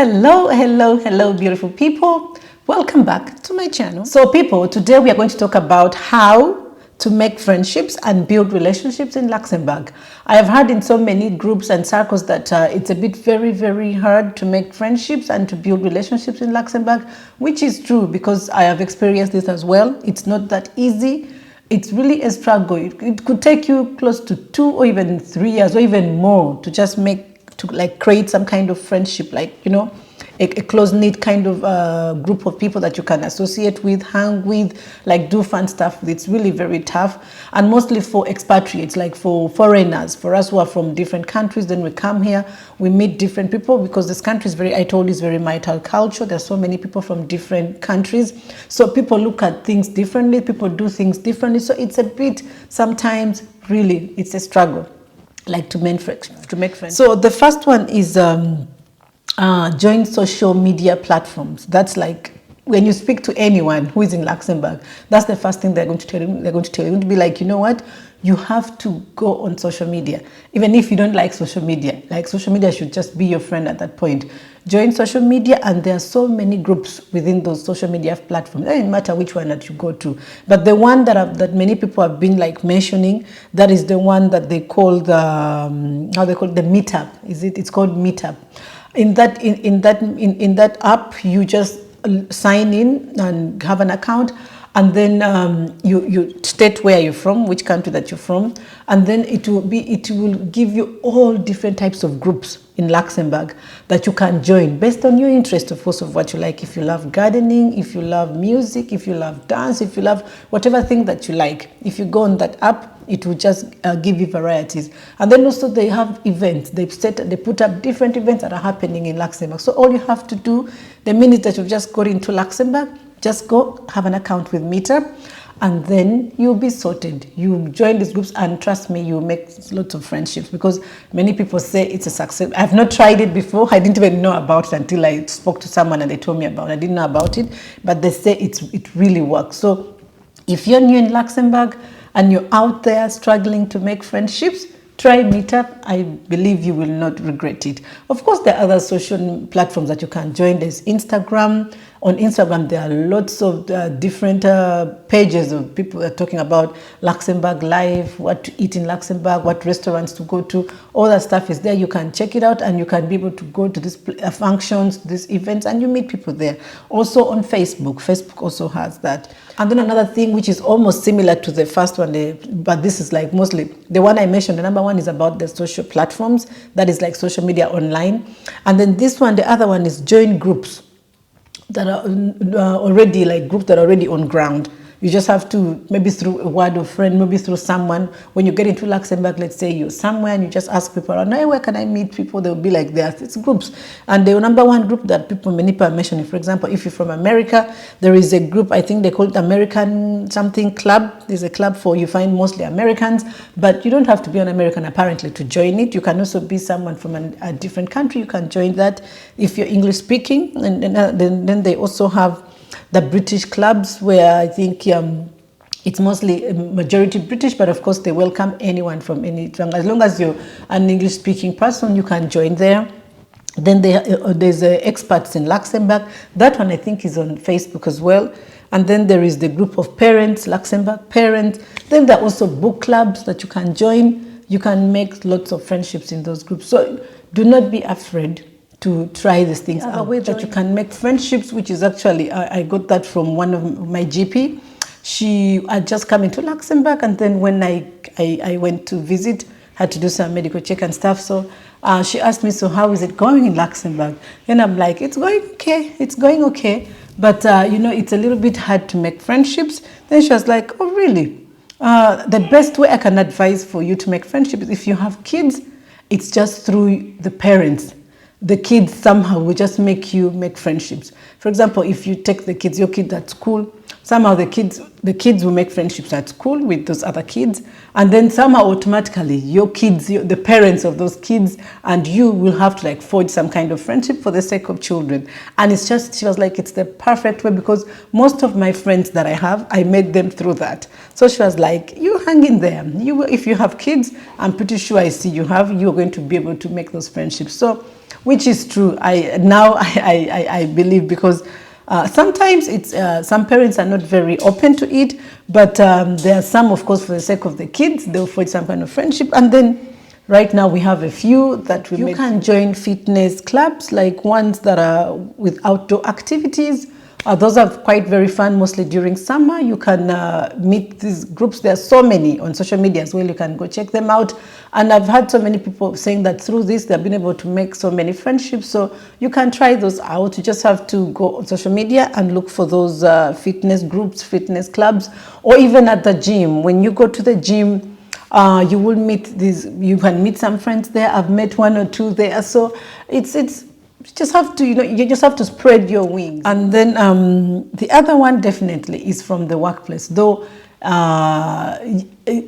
Hello, beautiful people. Welcome back to my channel. So people, today we are going to talk about how to make friendships and build relationships in Luxembourg. I have heard in so many groups and circles that it's a bit very hard to make friendships and to build relationships in Luxembourg, which is true because I have experienced this as well. It's not that easy. It's really a struggle. It could take you close to 2 or even 3 years or even more to just create some kind of friendship, a close-knit kind of group of people that you can associate with, hang with, do fun stuff. It's really very tough, and mostly for expatriates, like for foreigners, for us who are from different countries. Then we come here, we meet different people because this country is very multicultural. There's so many people from different countries, so people look at things differently, people do things differently. So it's a bit, sometimes really it's a struggle, to make friends. So the first one is join social media platforms. That's like when you speak to anyone who is in Luxembourg, that's the first thing they're going to tell you. They're going to be like, you know what, you have to go on social media. Even if you don't like social media, social media should just be your friend at that point. Join social media, and there are so many groups within those social media platforms. It doesn't matter which one that you go to, but the one that many people have been mentioning, that is the one that they call the the Meetup. It's called Meetup. In that app, you just sign in and have an account, and then you state where you're from, which country that you're from, and then it will give you all different types of groups in Luxembourg that you can join based on your interest, of course, of what you like. If you love gardening, if you love music, if you love dance, if you love whatever thing that you like, if you go on that app, it will just give you varieties. And then also they have events. They put up different events that are happening in Luxembourg. So all you have to do, the minute that you've just got into Luxembourg, just go have an account with Meetup, and then you'll be sorted. You join these groups, and trust me, you'll make lots of friendships, because many people say it's a success. I've not tried it before. I didn't even know about it until I spoke to someone and they told me about it. I didn't know about it, but they say it really works. So if you're new in Luxembourg and you're out there struggling to make friendships, try Meetup. I believe you will not regret it. Of course, there are other social platforms that you can join. There's Instagram. On Instagram, there are lots of different pages of people that are talking about Luxembourg life, what to eat in Luxembourg, what restaurants to go to. All that stuff is there. You can check it out, and you can be able to go to these functions, these events, and you meet people there. Also on Facebook. Facebook also has that. And then another thing which is almost similar to the first one, but this is mostly the one I mentioned. The number one is about the social platforms. That is social media online. And then this one, the other one, is join groups that are already groups that are already on ground. You just have to, maybe through a word of friend, maybe through someone. When you get into Luxembourg, let's say you're somewhere and you just ask people around, hey, where can I meet people? They'll be like, it's groups. And the number one group that many people are mentioning, for example, if you're from America, there is a group, I think they call it American something club. There's a club for, you find mostly Americans, but you don't have to be an American apparently to join it. You can also be someone from a different country. You can join that if you're English speaking. And then they also have the British clubs, where I think it's mostly a majority British, but of course they welcome anyone from any, as long as you're an English speaking person, you can join there. Then there's Expats in Luxembourg. That one I think is on Facebook as well. And then there is the group of parents, Luxembourg Parents. Then there are also book clubs that you can join. You can make lots of friendships in those groups. So do not be afraid to try these things out. A way that you can make friendships, which is actually, I got that from one of my GP. She had just come into Luxembourg, and then when I went to visit, had to do some medical check and stuff. So she asked me, so how is it going in Luxembourg? And I'm like, it's going okay. But, it's a little bit hard to make friendships. Then she was like, oh, really? The best way I can advise for you to make friendships is if you have kids, it's just through the parents. The kids somehow will just make you make friendships. For example, if you take your kid at school, somehow the kids will make friendships at school with those other kids, and then somehow automatically your kids, the parents of those kids, and you will have to forge some kind of friendship for the sake of children. And she was like, it's the perfect way, because most of my friends that I have, I made them through that. So she was like, you hang in there. If you have kids, I'm pretty sure you're going to be able to make those friendships. So which is true. I believe, because sometimes it's some parents are not very open to it, but there are some, of course, for the sake of the kids, they'll forge some kind of friendship. And then right now we have a few that you can join fitness clubs, like ones that are with outdoor activities. Those are quite very fun, mostly during summer. You can meet these groups. There are so many on social media as well. You can go check them out. And I've had so many people saying that through this, they've been able to make so many friendships. So you can try those out. You just have to go on social media and look for those fitness groups, fitness clubs, or even at the gym. When you go to the gym, you will meet these, you can meet some friends there. I've met one or two there. So it's you just have to, you just have to spread your wings. And then the other one definitely is from the workplace. Though,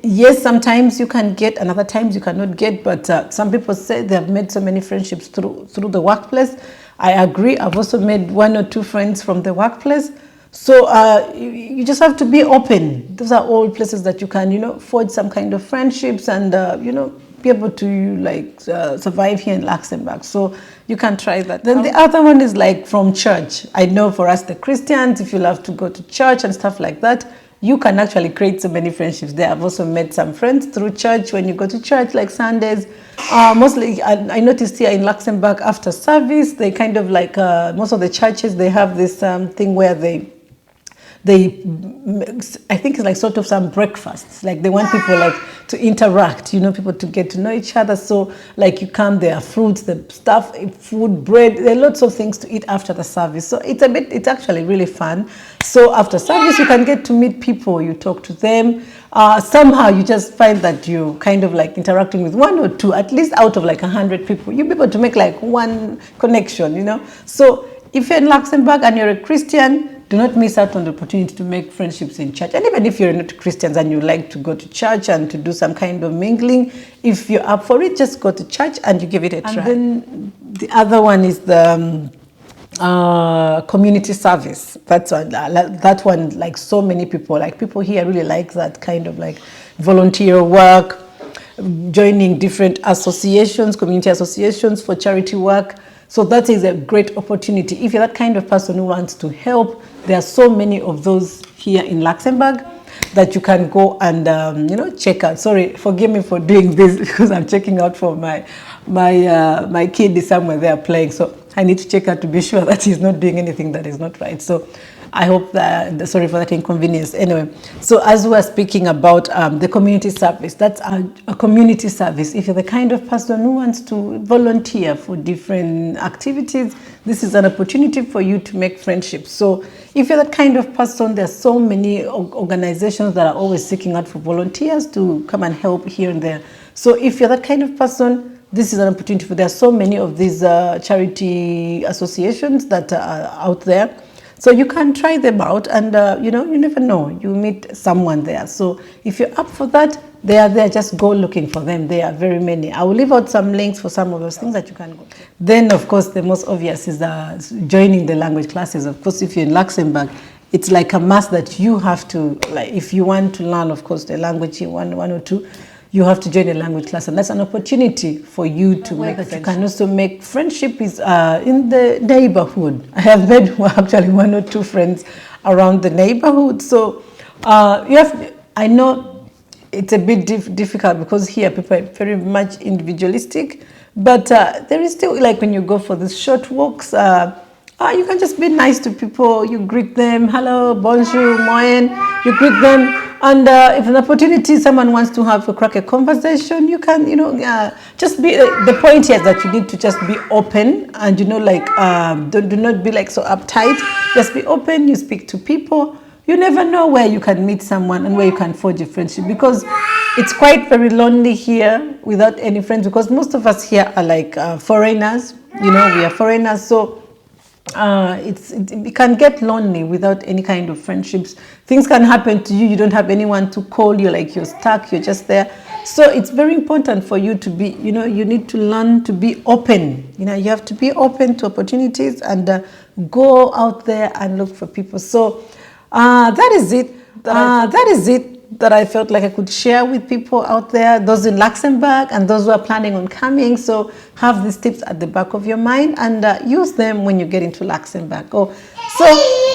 yes, sometimes you can get, and other times you cannot get. But some people say they have made so many friendships through the workplace. I agree. I've also made one or two friends from the workplace. So you just have to be open. Those are all places that you can, forge some kind of friendships and, be able to survive here in Luxembourg. So you can try that. Then the other one is like from church. I know for us, the Christians, if you love to go to church and stuff like that, you can actually create so many friendships there. I've also met some friends through church. When you go to church, like Sundays, mostly I noticed here in Luxembourg, after service, they kind of like, most of the churches, they have this thing where they I think it's like sort of some breakfasts. Like they want people like to interact, people to get to know each other. So like you come, there are fruits, the stuff, food, bread, there are lots of things to eat after the service. So it's actually really fun. So after service, you can get to meet people, you talk to them. Somehow you just find that you kind of like interacting with one or two, at least out of like 100 people, you'll be able to make like one connection, So if you're in Luxembourg and you're a Christian, do not miss out on the opportunity to make friendships in church. And even if you're not Christians and you like to go to church and to do some kind of mingling, if you're up for it, just go to church and you give it a try. And then the other one is the community service. That one, like so many people, like people here really like that kind of like volunteer work, joining different associations, community associations for charity work. So that is a great opportunity. If you're that kind of person who wants to help, there are so many of those here in Luxembourg that you can go and check out. Sorry, forgive me for doing this because I'm checking out for my kid is somewhere there playing. So I need to check out to be sure that he's not doing anything that is not right. So I hope that, sorry for that inconvenience. Anyway, so as we're speaking about the community service, that's a community service. If you're the kind of person who wants to volunteer for different activities, this is an opportunity for you to make friendships. So if you're that kind of person, there's so many organizations that are always seeking out for volunteers to come and help here and there. So if you're that kind of person, this is an opportunity for, there are so many of these charity associations that are out there. So you can try them out and, you never know, you meet someone there. So if you're up for that, they are there, just go looking for them. There are very many. I will leave out some links for some of those things that you can go to. Then, of course, the most obvious is joining the language classes. Of course, if you're in Luxembourg, it's like a must that you have to, like, if you want to learn, of course, the language, one or two, you have to join a language class, and that's an opportunity for you to make that. You can also make friendship is in the neighborhood. I have made actually one or two friends around the neighborhood. So I know it's a bit difficult because here people are very much individualistic, but there is still, like when you go for these short walks, you can just be nice to people. You greet them, hello, bonjour, Moien. You greet them. And if an opportunity, someone wants to have a crack a conversation, you can, just be, the point here is that you need to just be open and, do not be like so uptight. Just be open, you speak to people. You never know where you can meet someone and where you can forge a friendship, because it's quite very lonely here without any friends, because most of us here are like foreigners, we are foreigners. So it can get lonely without any kind of friendships. Things can happen to you. You don't have anyone to call you, like you're stuck, you're just there. So it's very important for you to be, you need to learn to be open. You have to be open to opportunities and go out there and look for people. So that is it. That is it that I felt like I could share with people out there, those in Luxembourg and those who are planning on coming. So have these tips at the back of your mind and use them when you get into Luxembourg. So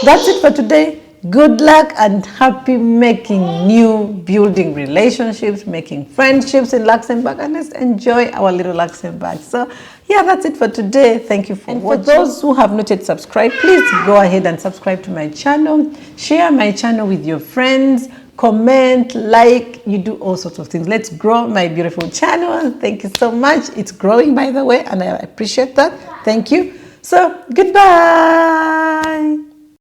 that's it for today. Good luck and happy making building relationships, making friendships in Luxembourg, and let's enjoy our little Luxembourg. So yeah, that's it for today. Thank you for watching. For those who have not yet subscribed, please go ahead and subscribe to my channel. Share my channel with your friends. Comment, like, you do all sorts of things. Let's grow my beautiful channel. Thank you so much. It's growing, by the way, and I appreciate that. Thank you. So goodbye.